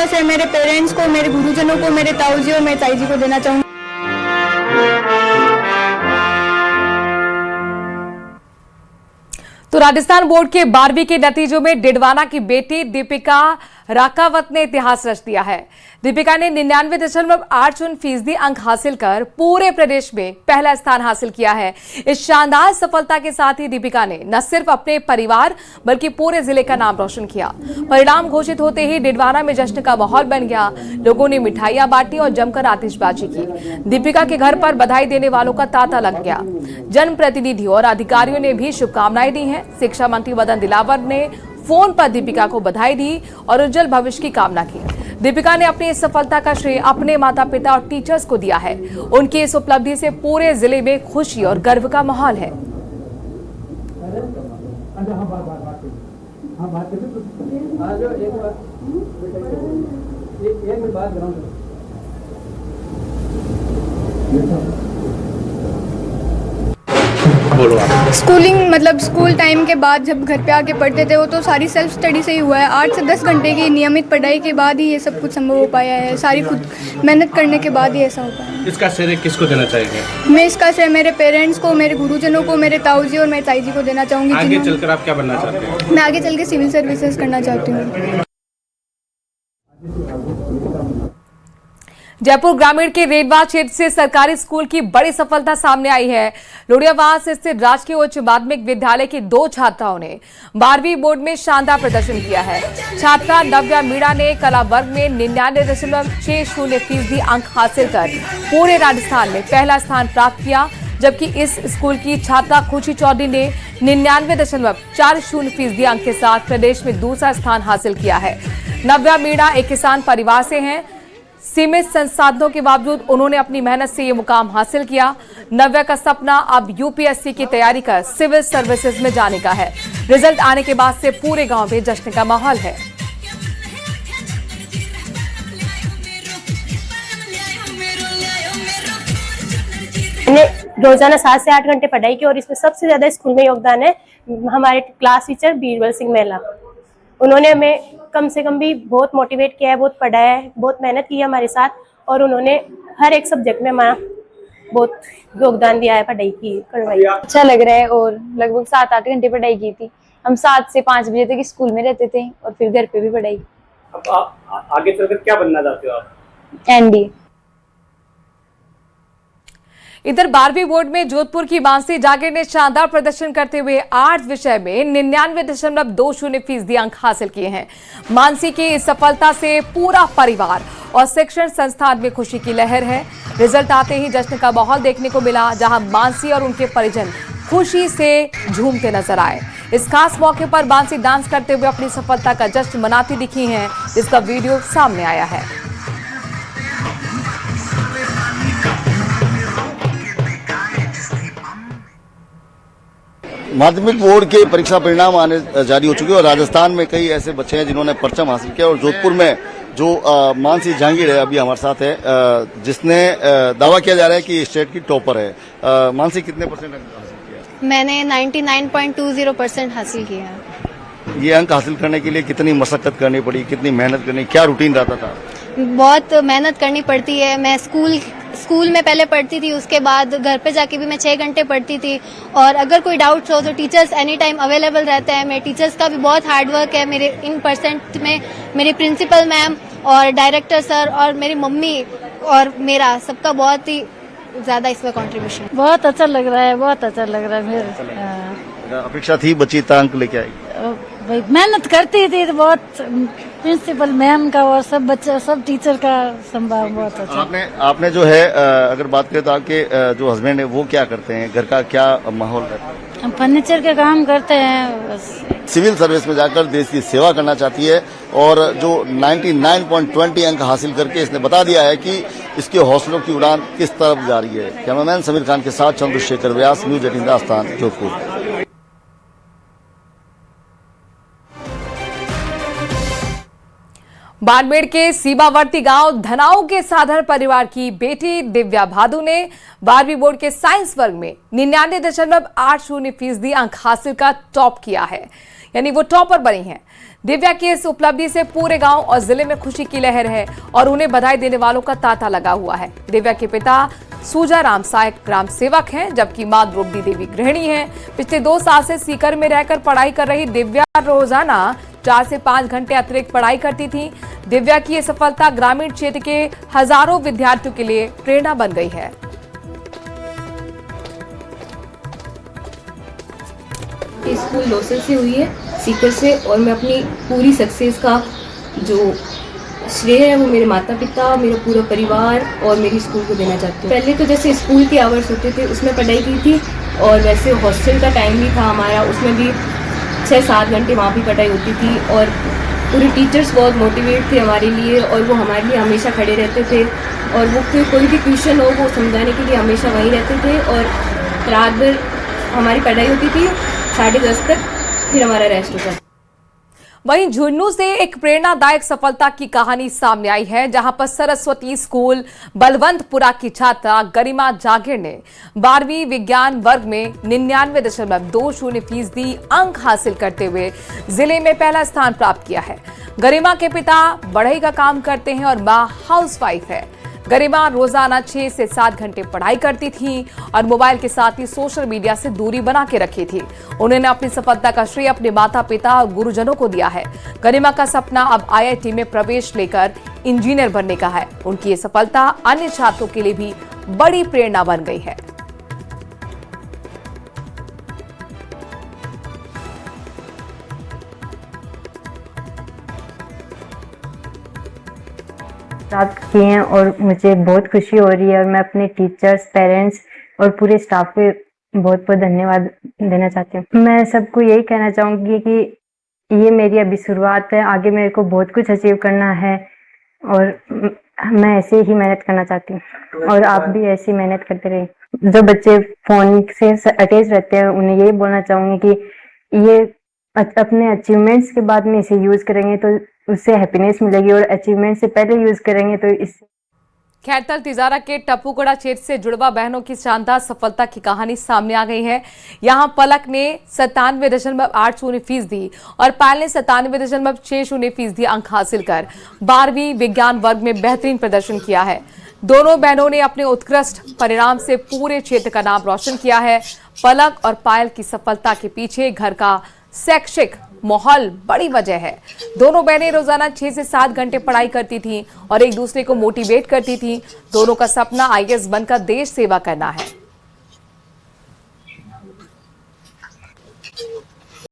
से मेरे पेरेंट्स को, मेरे गुरुजनों को, मेरे ताऊजी और मेरे ताई जी को देना चाहूँगी। तो राजस्थान बोर्ड के 12वीं के नतीजों में डिडवाना की बेटी दीपिका राकावत ने इतिहास रच दिया है। दीपिका ने 99.80% अंक हासिल कर पूरे प्रदेश में पहला स्थान हासिल किया है। इस शानदार सफलता के साथ ही दीपिका ने न सिर्फ अपने परिवार बल्कि पूरे जिले का नाम रोशन किया। परिणाम घोषित होते ही डिडवाना में जश्न का माहौल बन गया। लोगों ने मिठाइयां बांटी और जमकर आतिशबाजी की। दीपिका के घर पर बधाई देने वालों का तांता लग गया। जनप्रतिनिधियों और अधिकारियों ने भी शुभकामनाएं दी हैं। शिक्षा मंत्री मदन दिलावर ने फोन पर दीपिका को बधाई दी और उज्जवल भविष्य की कामना की। दीपिका ने अपनी इस सफलता का श्रेय अपने माता पिता और टीचर्स को दिया है। उनकी इस उपलब्धि से पूरे जिले में खुशी और गर्व का माहौल है। स्कूलिंग मतलब स्कूल टाइम के बाद जब घर पे आके पढ़ते थे वो तो सारी सेल्फ स्टडी से ही हुआ है। 8 से 10 घंटे की नियमित पढ़ाई के बाद ही ये सब कुछ संभव हो पाया है। सारी खुद मेहनत करने के बाद ही ऐसा हो पाया। इसका श्रेय किसको देना चाहेंगे? मैं इसका श्रेय मेरे पेरेंट्स को, मेरे गुरुजनों को, मेरे ताऊजी और मेरे ताई जी को देना चाहूँगी। आगे चलकर आप क्या बनना चाहते हैं? मैं आगे चल के सिविल सर्विसेज करना चाहती हूँ। जयपुर ग्रामीण के रेडवा क्षेत्र से सरकारी स्कूल की बड़ी सफलता सामने आई है। लोडियावास स्थित राजकीय उच्च माध्यमिक विद्यालय की 2 छात्राओं ने 12वीं बोर्ड में शानदार प्रदर्शन किया है। छात्रा नव्या मीणा ने कला वर्ग में 99.60% अंक हासिल कर पूरे राजस्थान में पहला स्थान प्राप्त किया, जबकि इस स्कूल की छात्रा खुशी चौधरी ने 99.40% अंक के साथ प्रदेश में दूसरा स्थान हासिल किया है। नव्या मीणा एक किसान परिवार से हैं। सीमित संसाधनों के बावजूद उन्होंने अपनी मेहनत से ये मुकाम हासिल किया। नव्या का सपना अब यूपीएससी की तैयारी कर सिविल सर्विसेज में जाने का है। रिजल्ट आने के बाद से पूरे गांव में जश्न का माहौल है। मैंने रोजाना 7 से 8 घंटे पढ़ाई की और इसमें सबसे ज्यादा स्कूल में योगदान है हमारे क्लास टीचर बीरबल सिंह मेहला। उन्होंने हमें कम से कम भी बहुत मोटिवेट किया है, बहुत पढ़ाया है, बहुत मेहनत की है हमारे साथ और उन्होंने हर एक सब्जेक्ट में हमारा बहुत योगदान दिया है, पढ़ाई की करवाई। अच्छा लग रहा है और लगभग 7-8 घंटे पढ़ाई की थी। हम 7 से 5 बजे तक स्कूल में रहते थे और फिर घर पे भी पढ़ाई। अब आगे चलकर क्या बनना चाहते हो आप? एनडीए। इधर 12वीं बोर्ड में जोधपुर की मानसी जागीर ने शानदार प्रदर्शन करते हुए आर्ट्स विषय में 99.20% अंक हासिल किए हैं। मानसी की इस सफलता से पूरा परिवार और शिक्षण संस्थान में खुशी की लहर है। रिजल्ट आते ही जश्न का माहौल देखने को मिला, जहां मानसी और उनके परिजन खुशी से झूमते नजर आए। इस खास मौके पर मानसी डांस करते हुए अपनी सफलता का जश्न मनाती दिखी हैं, जिसका वीडियो सामने आया है। माध्यमिक बोर्ड के परीक्षा परिणाम आने जारी हो चुके हैं और राजस्थान में कई ऐसे बच्चे हैं जिन्होंने परचम हासिल किया और जोधपुर में जो मानसी जहांगीर है अभी हमारे साथ है, जिसने दावा किया जा रहा है कि स्टेट की टॉपर है। मानसी कितने परसेंट अंक हासिल किया? मैंने 99.20% हासिल किया है। ये अंक हासिल करने के लिए कितनी मशक्कत करनी पड़ी, कितनी मेहनत करनी, क्या रूटीन रहता था? बहुत मेहनत करनी पड़ती है। मैं स्कूल में पहले पढ़ती थी, उसके बाद घर पे जाके भी मैं 6 घंटे पढ़ती थी और अगर कोई डाउट्स हो तो टीचर्स एनी टाइम अवेलेबल रहते हैं। मेरे टीचर्स का भी बहुत हार्ड वर्क है। मेरे इन परसेंट में मेरी प्रिंसिपल मैम और डायरेक्टर सर और मेरी मम्मी और मेरा सबका बहुत ही ज्यादा इसमें कंट्रीब्यूशन। बहुत अच्छा लग रहा है, बहुत अच्छा लग रहा है। मेरे अपेक्षा थी बच्ची इतना अंक लेके आएगी? भाई मेहनत करती थी तो बहुत, प्रिंसिपल मैम का और सब बच्चे सब टीचर का संभाव बहुत अच्छा। आपने जो है अगर बात करें तो आपके जो हस्बैंड है वो क्या करते हैं, घर का क्या माहौल रहता है? हम फर्नीचर के काम करते हैं बस। सिविल सर्विस में जाकर देश की सेवा करना चाहती है और जो 99.20 अंक हासिल करके इसने बता दिया है कि इसके हौसलों की उड़ान किस तरफ जा रही है। कैमरामैन समीर खान के साथ चंद्रशेखर व्यास, न्यूज 18 राजस्थान, जोधपुर। बाड़मेर के सीमावर्ती गांव धनाऊ के साधारण परिवार की बेटी दिव्या भादु ने 12वीं बोर्ड के साइंस वर्ग में 99.80% अंक हासिल कर टॉप किया है। यानी वो टॉपर बनी हैं। दिव्या की इस उपलब्धि से पूरे गांव और जिले में खुशी की लहर है और उन्हें बधाई देने वालों का तांता लगा हुआ है। दिव्या के पिता सूजाराम सहायक ग्राम सेवक हैं, जबकि मां द्रौपदी देवी गृहिणी हैं। पिछले 2 साल से सीकर में रहकर पढ़ाई कर रही दिव्या रोजाना 4 से 5 घंटे अतिरिक्त पढ़ाई करती थी। दिव्या की ये सफलता ग्रामीण क्षेत्र के हजारों विद्यार्थियों के लिए प्रेरणा बन गई है। स्कूल लोसल से हुई है, सीकर से, और मैं अपनी पूरी सक्सेस का जो श्रेय है वो मेरे माता पिता, मेरा पूरा परिवार और मेरी स्कूल को देना चाहती हूँ। पहले तो जैसे स्कूल के आवर्स होते थे उसमें पढ़ाई की थी, और वैसे हॉस्टल का टाइम भी था हमारा, उसमें भी 6-7 घंटे वहाँ भी पढ़ाई होती थी। और पूरे टीचर्स बहुत मोटिवेट थे हमारे लिए, और वो हमारे लिए हमेशा खड़े रहते थे, और वो कोई भी क्वेश्चन हो वो समझाने के लिए हमेशा वहीं रहते थे। और रात भर हमारी पढ़ाई होती थी 10:30 तक, फिर हमारा रेस्ट होता था। वहीं झुंझुनू से एक प्रेरणादायक सफलता की कहानी सामने आई है, जहां पर सरस्वती स्कूल बलवंतपुरा की छात्रा गरिमा जागीर ने 12वीं विज्ञान वर्ग में 99.20% अंक हासिल करते हुए जिले में पहला स्थान प्राप्त किया है। गरिमा के पिता बढ़ई का काम करते हैं और मां हाउसवाइफ है। गरिमा रोजाना 6 से 7 घंटे पढ़ाई करती थी और मोबाइल के साथ ही सोशल मीडिया से दूरी बना के रखी थी। उन्होंने अपनी सफलता का श्रेय अपने माता पिता और गुरुजनों को दिया है। गरिमा का सपना अब IIT में प्रवेश लेकर इंजीनियर बनने का है। उनकी ये सफलता अन्य छात्रों के लिए भी बड़ी प्रेरणा बन गई है। प्राप्त किए हैं और मुझे बहुत खुशी हो रही है, और मैं अपने टीचर्स, पेरेंट्स और पूरे स्टाफ को बहुत बहुत धन्यवाद देना चाहती हूँ। मैं सबको यही कहना चाहूँगी कि ये मेरी अभी शुरुआत है, आगे मेरे को बहुत कुछ अचीव करना है, और मैं ऐसे ही मेहनत करना चाहती हूँ, और आप भी ऐसी मेहनत करते रहिए। जो बच्चे फोन से अटैच रहते हैं उन्हें यही बोलना चाहूँगी कि ये अपने अचीवमेंट्स के बाद में इसे यूज करेंगे तो उससे हैप्पीनेस मिलेगी, और अचीवमेंट से पहले यूज करेंगे तो इससे। खैरतल तिजारा के टप्पूगढ़ा क्षेत्र से जुड़वा बहनों की शानदार सफलता की कहानी सामने आ गई है। यहां पलक ने 97.80% और पायल ने 97.60% अंक हासिल कर 12वीं विज्ञान वर्ग में बेहतरीन प्रदर्शन किया है। दोनों बहनों ने अपने उत्कृष्ट परिणाम से पूरे क्षेत्र का नाम रोशन किया है। पलक और पायल की सफलता के पीछे घर का शैक्षिक माहौल बड़ी वजह है। दोनों बहनें रोजाना 6 से 7 घंटे पढ़ाई करती थीं और एक दूसरे को मोटिवेट करती थीं। दोनों का सपना IAS बनकर देश सेवा करना है।